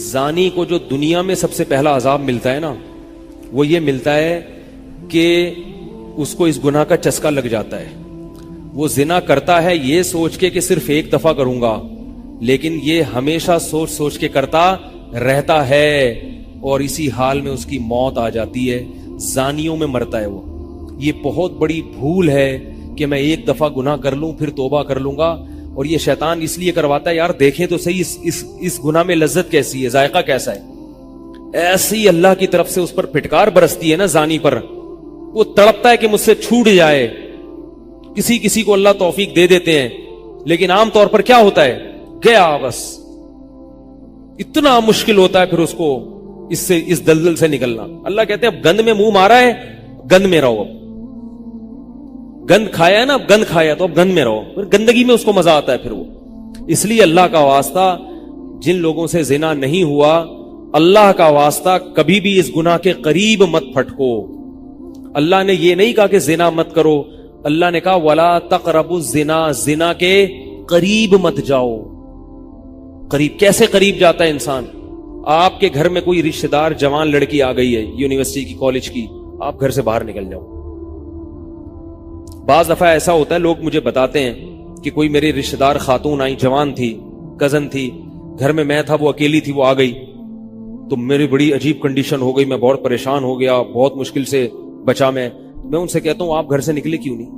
زانی کو جو دنیا میں سب سے پہلا عذاب ملتا ہے نا، وہ یہ ملتا ہے کہ اس کو اس گناہ کا چسکا لگ جاتا ہے. وہ زنا کرتا ہے یہ سوچ کے کہ صرف ایک دفعہ کروں گا، لیکن یہ ہمیشہ سوچ سوچ کے کرتا رہتا ہے اور اسی حال میں اس کی موت آ جاتی ہے. زانیوں میں مرتا ہے وہ. یہ بہت بڑی بھول ہے کہ میں ایک دفعہ گناہ کر لوں پھر توبہ کر لوں گا. اور یہ شیطان اس لیے کرواتا ہے، یار دیکھیں تو صحیح اس گناہ میں لذت کیسی ہے، ذائقہ کیسا ہے. ایسی اللہ کی طرف سے اس پر پھٹکار برستی ہے نا زانی پر، وہ تڑپتا ہے کہ مجھ سے چھوٹ جائے. کسی کو اللہ توفیق دے دیتے ہیں، لیکن عام طور پر کیا ہوتا ہے، گیا بس. اتنا مشکل ہوتا ہے پھر اس کو اس دلدل سے نکلنا. اللہ کہتے ہیں اب گند میں منہ مارا ہے، گند میں رہو. اب گند کھایا ہے نا، اب گند کھایا تو اب گند میں رہو. پھر گندگی میں اس کو مزہ آتا ہے. پھر وہ اس لیے اللہ کا واسطہ جن لوگوں سے زنا نہیں ہوا، اللہ کا واسطہ کبھی بھی اس گناہ کے قریب مت پھٹکو. اللہ نے یہ نہیں کہا کہ زنا مت کرو، اللہ نے کہا ولا تقربوا الزنا، زنا کے قریب مت جاؤ. قریب کیسے قریب جاتا ہے انسان؟ آپ کے گھر میں کوئی رشتہ دار جوان لڑکی آ گئی ہے یونیورسٹی کی، کالج کی، آپ گھر سے باہر نکل جاؤ. بعض دفعہ ایسا ہوتا ہے، لوگ مجھے بتاتے ہیں کہ کوئی میرے رشتہ دار خاتون آئی، جوان تھی، کزن تھی، گھر میں تھا، وہ اکیلی تھی، وہ آ گئی تو میری بڑی عجیب کنڈیشن ہو گئی، میں بہت پریشان ہو گیا، بہت مشکل سے بچا. میں ان سے کہتا ہوں آپ گھر سے نکلے کیوں نہیں؟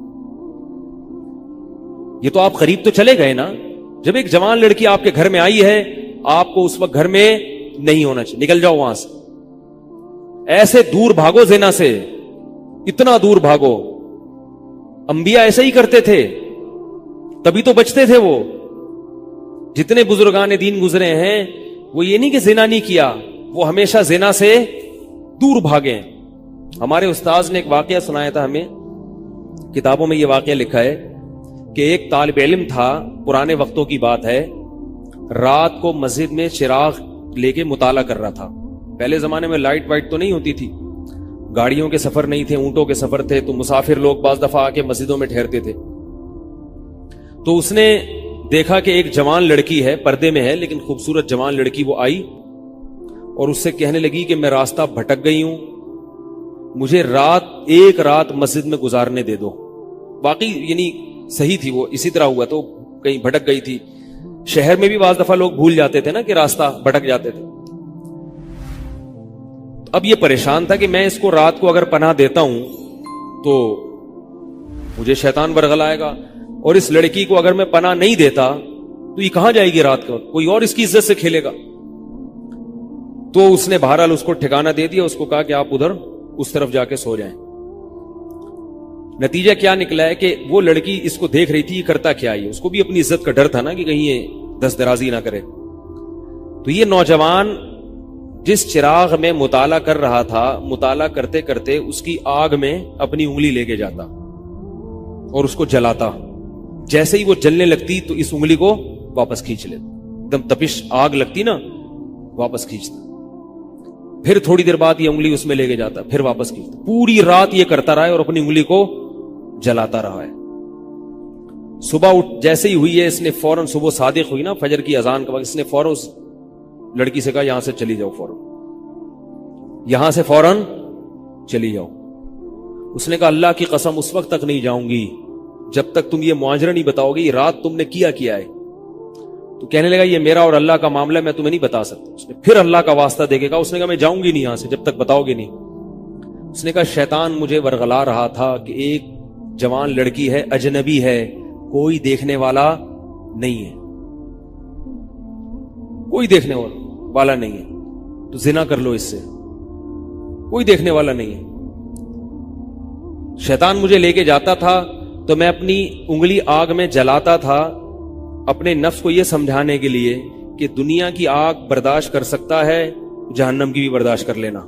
یہ تو آپ قریب تو چلے گئے نا. جب ایک جوان لڑکی آپ کے گھر میں آئی ہے، آپ کو اس وقت گھر میں نہیں ہونا چاہیے، نکل جاؤ وہاں سے. ایسے دور بھاگو زنا سے، اتنا دور بھاگو. انبیاء ایسا ہی کرتے تھے، تبھی تو بچتے تھے. وہ جتنے بزرگان دین گزرے ہیں، وہ یہ نہیں کہ زنا نہیں کیا، وہ ہمیشہ زنا سے دور بھاگے. ہمارے استاذ نے ایک واقعہ سنایا تھا ہمیں، کتابوں میں یہ واقعہ لکھا ہے کہ ایک طالب علم تھا، پرانے وقتوں کی بات ہے، رات کو مسجد میں چراغ لے کے مطالعہ کر رہا تھا. پہلے زمانے میں لائٹ وائٹ تو نہیں ہوتی تھی، گاڑیوں کے سفر نہیں تھے، اونٹوں کے سفر تھے، تو مسافر لوگ بعض دفعہ آ کے مسجدوں میں ٹھہرتے تھے. تو اس نے دیکھا کہ ایک جوان لڑکی ہے، پردے میں ہے لیکن خوبصورت جوان لڑکی. وہ آئی اور اس سے کہنے لگی کہ میں راستہ بھٹک گئی ہوں، مجھے ایک رات مسجد میں گزارنے دے دو. واقعی یعنی صحیح تھی، وہ اسی طرح ہوا تو کہیں بھٹک گئی تھی. شہر میں بھی بعض دفعہ لوگ بھول جاتے تھے نا کہ راستہ بھٹک جاتے تھے. اب یہ پریشان تھا کہ میں اس کو رات کو اگر پناہ دیتا ہوں تو مجھے شیطان برگلائے گا، اور اس لڑکی کو اگر میں پناہ نہیں دیتا تو یہ کہاں جائے گی رات کو، کوئی اور اس کی عزت سے کھیلے گا. تو اس نے بہرحال اس کو ٹھکانہ دے دیا، اس کو کہا کہ آپ ادھر اس طرف جا کے سو جائیں. نتیجہ کیا نکلا ہے کہ وہ لڑکی اس کو دیکھ رہی تھی، یہ کرتا کیا ہے، اس کو بھی اپنی عزت کا ڈر تھا نا کہ کہیں یہ دست درازی نہ کرے. تو یہ نوجوان جس چراغ میں مطالعہ کر رہا تھا، مطالعہ کرتے کرتے اس کی آگ میں اپنی انگلی لے کے جاتا اور اس کو جلاتا. جیسے ہی وہ جلنے لگتی تو اس انگلی کو واپس کھینچ لیتا، ایک دم تپش آگ لگتی نا، واپس کھینچتا. پھر تھوڑی دیر بعد یہ انگلی اس میں لے کے جاتا، پھر واپس کھینچتا. پوری رات یہ کرتا رہا ہے اور اپنی انگلی کو جلاتا رہا ہے. صبح جیسے ہی ہوئی ہے، اس نے فوراً، صبح صادق ہوئی نا فجر کی اذان کا وقت، اس نے فوراً اس لڑکی سے کہا یہاں سے چلی جاؤ، فوراً یہاں سے فوراً چلی جاؤ. اس نے کہا اللہ کی قسم اس وقت تک نہیں جاؤں گی جب تک تم یہ معاجرہ نہیں بتاؤ گے، یہ رات تم نے کیا ہے. تو کہنے لگا یہ میرا اور اللہ کا معاملہ، میں تمہیں نہیں بتا سکتا. اس نے پھر اللہ کا واسطہ دے کے کہا، اس نے کہا میں جاؤں گی نہیں یہاں سے جب تک بتاؤ گے نہیں. اس نے کہا شیطان مجھے ورغلا رہا تھا کہ ایک جوان لڑکی ہے، اجنبی ہے، کوئی دیکھنے والا نہیں ہے، کوئی دیکھنے والا نہیں ہے، تو زنا کر لو اس سے، کوئی دیکھنے والا نہیں ہے. شیطان مجھے لے کے جاتا تھا تو میں اپنی انگلی آگ میں جلاتا تھا، اپنے نفس کو یہ سمجھانے کے لیے کہ دنیا کی آگ برداشت کر سکتا ہے، جہنم کی بھی برداشت کر لینا،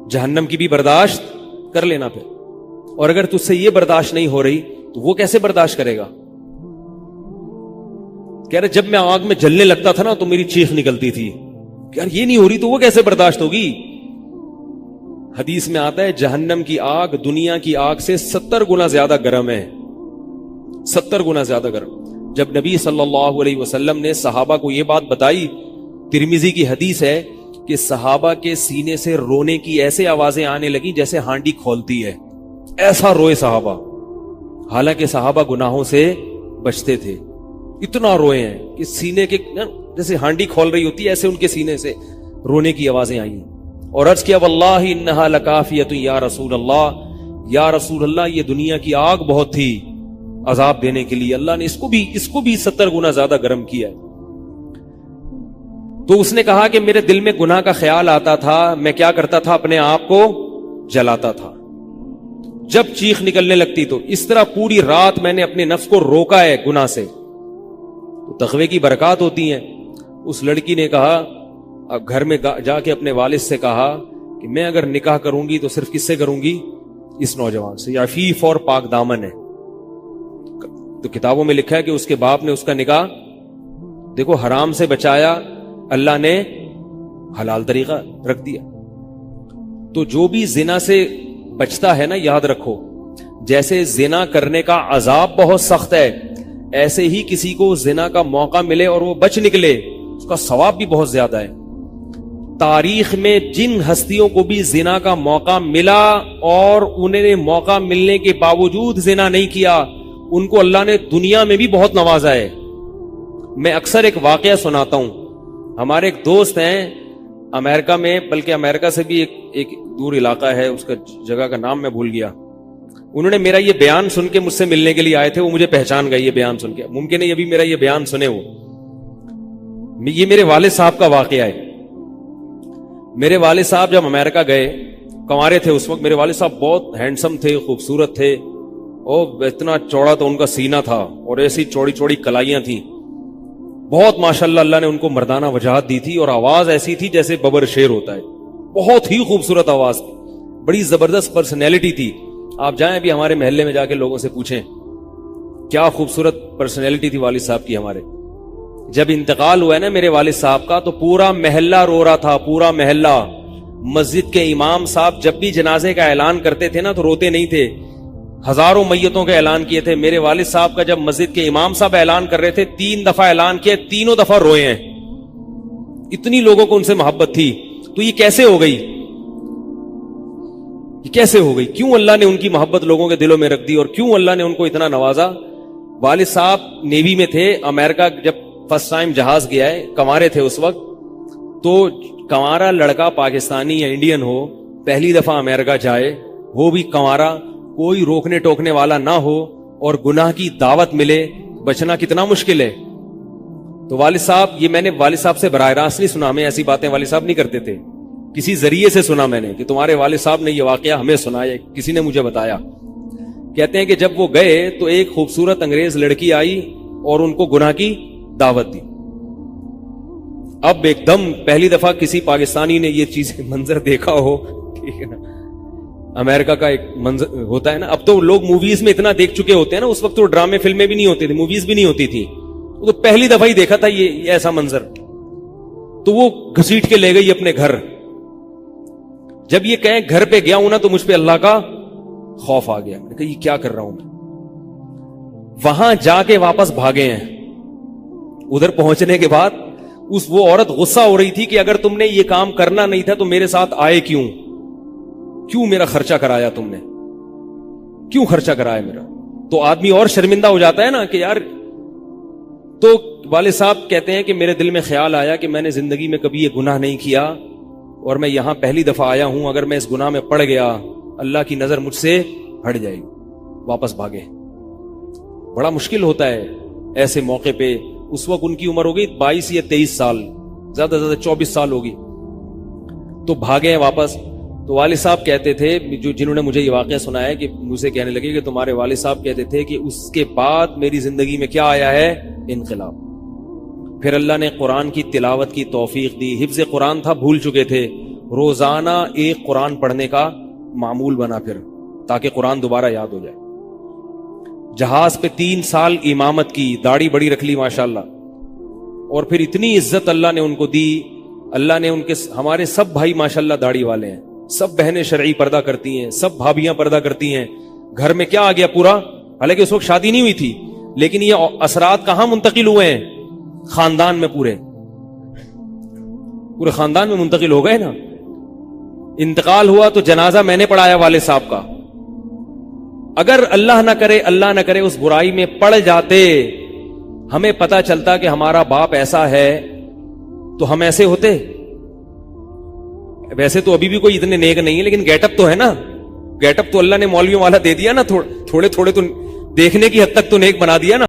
جہنم کی بھی برداشت کر لینا. پھر اور اگر تجھ سے یہ برداشت نہیں ہو رہی تو وہ کیسے برداشت کرے گا؟ کہہ رہے جب میں آگ میں جلنے لگتا تھا نا تو میری چیخ نکلتی تھی کہ یار یہ نہیں ہو رہی تو وہ کیسے برداشت ہوگی. حدیث میں آتا ہے جہنم کی آگ دنیا کی آگ سے 70 گنا زیادہ گرم ہے، 70 گنا زیادہ گرم. جب نبی صلی اللہ علیہ وسلم نے صحابہ کو یہ بات بتائی तिरमिजी की हदीस है कि सहाबा के सीने से रोने की ऐसे आवाजें आने लगी जैसे हांडी खोलती है, ऐसा रोए सहाबा। हालांकि सहाबा गुनाहों से बचते थे, इतना रोए हैं कि सीने के जैसे हांडी खोल रही होती है ऐसे उनके सीने से रोने की आवाजें आई। और अर्ज किया वल्लाहि इन्नहा लकाफियतुन या रसूल अल्लाह, या रसूल अल्लाह ये दुनिया की आग बहुत थी अजाब देने के लिए, अल्लाह ने इसको भी 70 गुना ज्यादा गर्म किया है। तो उसने कहा कि मेरे दिल में गुनाह का ख्याल आता था, मैं क्या करता था, अपने आप को जलाता था जब चीख निकलने लगती। तो इस तरह पूरी रात मैंने अपने नफ्स को रोका है गुनाह से। तो तकवे की बरकत होती है। उस लड़की ने कहा, अब घर में जाके अपने वालिद से कहा कि मैं अगर निकाह करूंगी तो सिर्फ किससे करूंगी, इस नौजवान से, या अफीफ और पाक दामन है। तो किताबों में लिखा है कि उसके बाप ने उसका निकाह देखो हराम से बचाया, अल्लाह ने हलाल तरीका रख दिया। तो जो भी जिना से बचता है ना, याद रखो, जैसे जिना करने का अजाब बहुत सख्त है, ऐसे ही किसी को जिना का मौका मिले और वो बच निकले, उसका सवाब भी बहुत ज्यादा है। तारीख में जिन हस्तियों को भी जिना का मौका मिला और उन्हें मौका मिलने के बावजूद जिना नहीं किया, उनको अल्लाह ने दुनिया में भी बहुत नवाजा है। मैं अक्सर एक वाकया सुनाता हूं। हमारे एक दोस्त हैं अमेरिका में, बल्कि अमेरिका से भी एक दूर इलाका है, उसका जगह का नाम मैं भूल गया। उन्होंने मेरा ये बयान सुन के मुझसे मिलने के लिए आए थे, वो मुझे पहचान गए ये बयान सुन के। मुमकिन है अभी मेरा ये बयान सुने वो। ये मेरे वालिद साहब का वाकया है। मेरे वालिद साहब जब अमेरिका गए, कंवारे थे उस वक्त, मेरे वालिद साहब बहुत हैंडसम थे, खूबसूरत थे, और इतना चौड़ा तो उनका सीना था और ऐसी चौड़ी चौड़ी कलाइयां थी। बहुत माशाल्लाह अल्लाह ने उनको मर्दाना वजाहत दी थी और आवाज ऐसी थी जैसे बबर शेर होता है। बहुत ही खूबसूरत आवाज थी, बड़ी जबरदस्त पर्सनैलिटी थी। आप जाएं अभी हमारे महल्ले में जाके लोगों से पूछें क्या खूबसूरत पर्सनैलिटी थी वालिद साहब की हमारे। जब इंतकाल हुआ है ना मेरे वालिद साहब का, तो पूरा महल्ला रो रहा था, पूरा महल्ला। मस्जिद के इमाम साहब जब भी जनाजे का ऐलान करते थे ना तो रोते नहीं थे, हजारों मैयतों का ऐलान किए थे। मेरे वालिद साहब का जब मस्जिद के इमाम साहब ऐलान कर रहे थे, 3 दफा ऐलान किया, तीनों दफा रोए हैं। इतनी लोगों को उनसे मोहब्बत थी। तो ये कैसे हो गई, ये कैसे हो गई? क्यों अल्लाह ने उनकी मोहब्बत लोगों के दिलों में रख दी और क्यों अल्लाह ने उनको इतना नवाजा? वालिद साहब नेवी में थे, अमेरिका जब फर्स्ट टाइम जहाज गया है, कंवारे थे उस वक्त। तो कंवारा लड़का पाकिस्तानी या इंडियन हो, पहली दफा अमेरिका जाए, वो भी कंवारा, कोई रोकने टोकने वाला ना हो और गुनाह की दावत मिले, बचना कितना मुश्किल है। तो वालिद साहब, ये मैंने वालिद साहब से बराह रास्त नहीं सुना, हमें ऐसी बातें वालिद साहब नहीं करते थे, किसी जरिए से सुना मैंने कि तुम्हारे वालिद साहब ने ये वाकया हमें सुनाया, किसी ने मुझे बताया। कहते हैं कि जब वो गए तो एक खूबसूरत अंग्रेज लड़की आई और उनको गुनाह की दावत दी। अब एकदम पहली दफा किसी पाकिस्तानी ने ये चीज मंजर देखा हो, ठीक है ना, अमेरिका का एक मंजर होता है ना। अब तो लोग मूवीज में इतना देख चुके होते हैं ना, उस वक्त तो ड्रामे फिल्में भी नहीं होती थी, मूवीज भी नहीं होती थी, तो पहली दफा ही देखा था ये ऐसा मंजर। तो वो घसीट के ले गई अपने घर। जब ये कहें घर पे गया हूं ना तो मुझ पे अल्लाह का खौफ आ गया। मैंने कहा ये क्या कर रहा हूं मैं। वहां जाके वापस भागे हैं। उधर पहुंचने के बाद वो औरत गुस्सा हो रही थी कि अगर तुमने ये काम करना नहीं था तो मेरे साथ आए क्यों मेरा खर्चा कराया तुमने, क्यों खर्चा कराया मेरा। तो आदमी और शर्मिंदा हो जाता है ना कि यार। तो वालिद साहब कहते हैं कि मेरे दिल में ख्याल आया कि मैंने जिंदगी में कभी ये गुनाह नहीं किया और मैं यहां पहली दफा आया हूं, अगर मैं इस गुनाह में पड़ गया अल्लाह की नजर मुझसे हट जाएगी। वापस भागे। बड़ा मुश्किल होता है ऐसे मौके पे। उस वक्त उनकी उम्र होगी 22 या 23 साल, ज्यादा से ज्यादा 24 साल होगी। तो भागे हैं वापस। तो वालिद साहब कहते थे, जिन्होंने मुझे ये वाकया सुनाया, कि मुझे कहने लगे कि तुम्हारे वालिद साहब कहते थे कि उसके बाद मेरी जिंदगी में क्या आया है, इनकलाब। फिर अल्लाह ने कुरान की तिलावत की तौफीक दी। हिफ्ज़ कुरान था, भूल चुके थे, रोजाना एक कुरान पढ़ने का मामूल बना फिर, ताकि कुरान दोबारा याद हो जाए। जहाज पे 3 साल इमामत की, दाढ़ी बड़ी रख ली माशाल्लाह, और फिर इतनी इज्जत अल्लाह ने उनको दी। अल्लाह ने उनके, हमारे सब भाई माशाल्लाह दाढ़ी वाले हैं, सब बहनें शरई पर्दा करती हैं, सब भाभियां पर्दा करती हैं। घर में क्या आ गया पूरा, हालांकि उस वक्त शादी नहीं हुई थी, लेकिन ये असरात कहां मुंतकिल हुए हैं, खानदान में पूरे। پورے خاندان میں منتقل ہو گئے نا. انتقال ہوا تو جنازہ میں نے پڑھایا والد صاحب کا. اگر اللہ نہ کرے اس برائی میں پڑ جاتے, ہمیں پتا چلتا کہ ہمارا باپ ایسا ہے, تو ہم ایسے ہوتے. ویسے تو ابھی بھی کوئی اتنے نیک نہیں ہے, لیکن گیٹ اپ تو ہے نا. گیٹ اپ تو اللہ نے مولویوں والا دے دیا نا, تھوڑے تھوڑے تو دیکھنے کی حد تک تو نیک بنا دیا نا.